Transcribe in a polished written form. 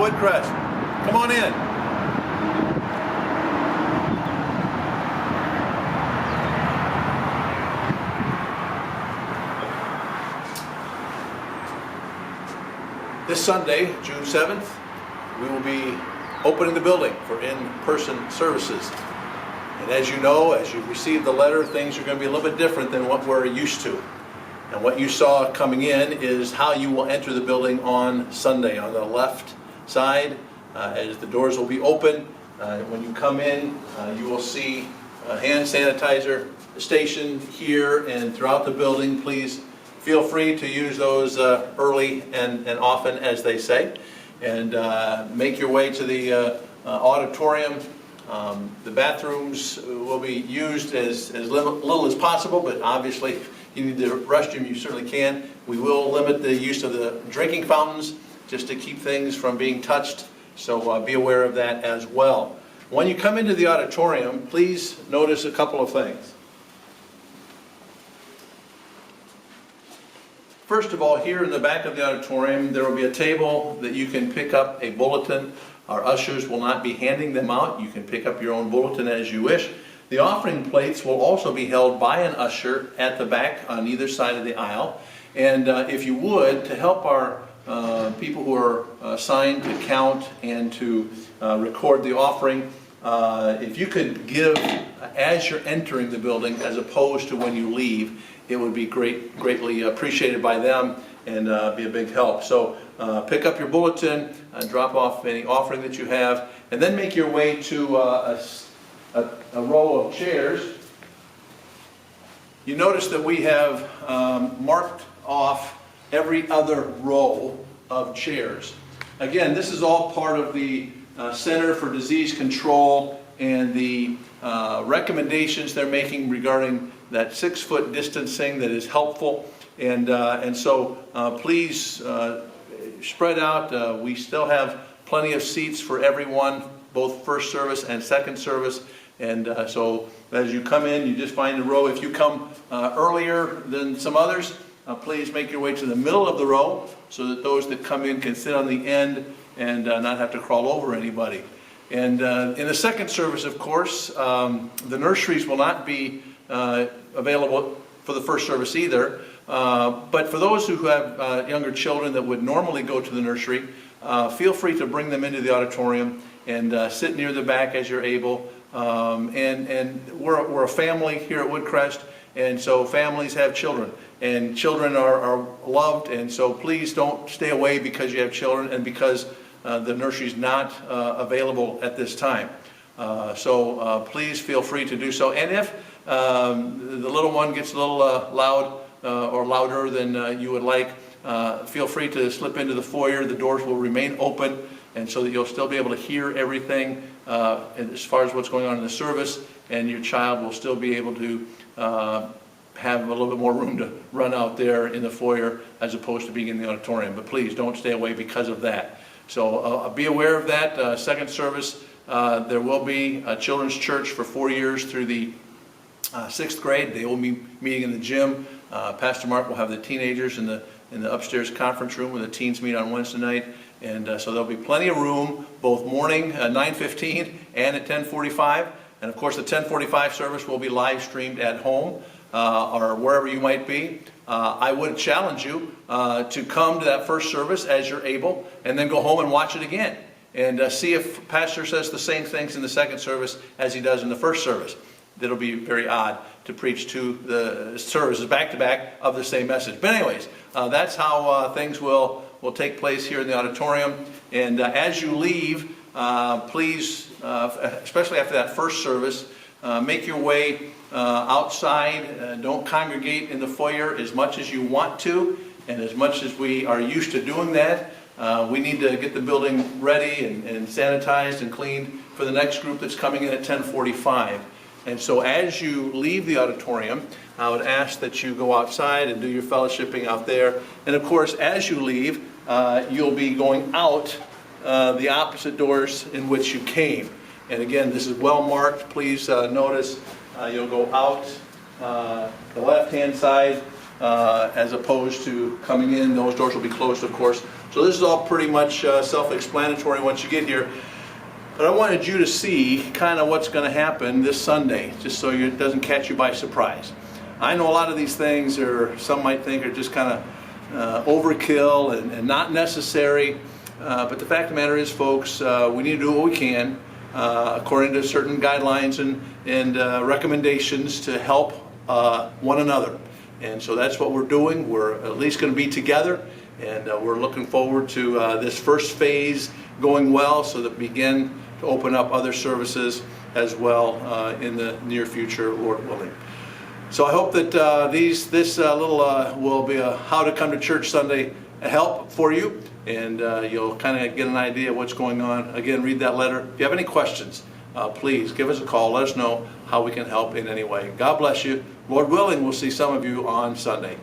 Woodcrest. Come on in. This Sunday, June 7th, we will be opening the building for in-person services. And as you know, as you receive the letter, things are going to be a little bit different than what we're used to. And what you saw coming in is how you will enter the building on Sunday. On the left side, as the doors will be open, when you come in, you will see a hand sanitizer station here and throughout the building. Please feel free to use those early and often, as they say. And make your way to the auditorium. The bathrooms will be used as little as possible, but obviously if you need the restroom, you certainly can. We will limit the use of the drinking fountains just to keep things from being touched, so be aware of that as well. When you come into the auditorium, please notice a couple of things. First of all, here in the back of the auditorium, there will be a table that you can pick up a bulletin. Our ushers will not be handing them out. You can pick up your own bulletin as you wish. The offering plates will also be held by an usher at the back on either side of the aisle. And if you would, to help our people who are assigned to count and to record the offering, if you could give as you're entering the building as opposed to when you leave, it would be greatly appreciated by them and be a big help. So pick up your bulletin, drop off any offering that you have, and then make your way to a row of chairs. You notice that we have marked off every other row of chairs. Again, this is all part of the Center for Disease Control and the recommendations they're making regarding that 6-foot distancing that is helpful. And so please spread out. We still have plenty of seats for everyone, both first service and second service. And so as you come in, you just find a row. If you come earlier than some others, please make your way to the middle of the row so that those that come in can sit on the end and not have to crawl over anybody. And in the second service, of course, the nurseries will not be available for the first service either. But for those who have younger children that would normally go to the nursery, feel free to bring them into the auditorium and sit near the back as you're able. And we're a family here at Woodcrest, and so families have children, and children are loved, and so please don't stay away because you have children and because the nursery is not available at this time. So please feel free to do so. And if the little one gets a little loud or louder than you would like, feel free to slip into the foyer. The doors will remain open, and so that you'll still be able to hear everything as far as what's going on in the service, and your child will still be able to have a little bit more room to run out there in the foyer as opposed to being in the auditorium. But please don't stay away because of that. So be aware of that. Second service, there will be a children's church for 4 years through the 6th grade. They will be meeting in the gym. Pastor Mark will have the teenagers in the upstairs conference room where the teens meet on Wednesday night. And so there'll be plenty of room, both morning 9:15 and at 10:45. And of course the 10:45 service will be live streamed at home or wherever you might be. I would challenge you to come to that first service as you're able, and then go home and watch it again. And see if Pastor says the same things in the second service as he does in the first service. That'll be very odd to preach to the services back-to-back of the same message. But anyways, that's how things will take place here in the auditorium. And as you leave, please, especially after that first service, make your way outside. Don't congregate in the foyer as much as you want to, and as much as we are used to doing that. We need to get the building ready and sanitized and cleaned for the next group that's coming in at 10:45. And so as you leave the auditorium, I would ask that you go outside and do your fellowshipping out there. And of course, as you leave, you'll be going out the opposite doors in which you came. And again, this is well marked. Please notice you'll go out the left-hand side as opposed to coming in. Those doors will be closed, of course, So this is all pretty much self-explanatory once you get here. But I wanted you to see kind of what's going to happen this Sunday, just so it doesn't catch you by surprise. I know a lot of these things some might think are just kind of overkill and not necessary. But the fact of the matter is, folks, we need to do what we can according to certain guidelines and recommendations to help one another. And so that's what we're doing. We're at least going to be together, and we're looking forward to this first phase going well, so that we begin to open up other services as well in the near future, Lord willing. So I hope that this little will be a How to Come to Church Sunday help for you, and you'll kind of get an idea of what's going on. Again, read that letter. If you have any questions, please give us a call. Let us know how we can help in any way. God bless you. Lord willing, we'll see some of you on Sunday.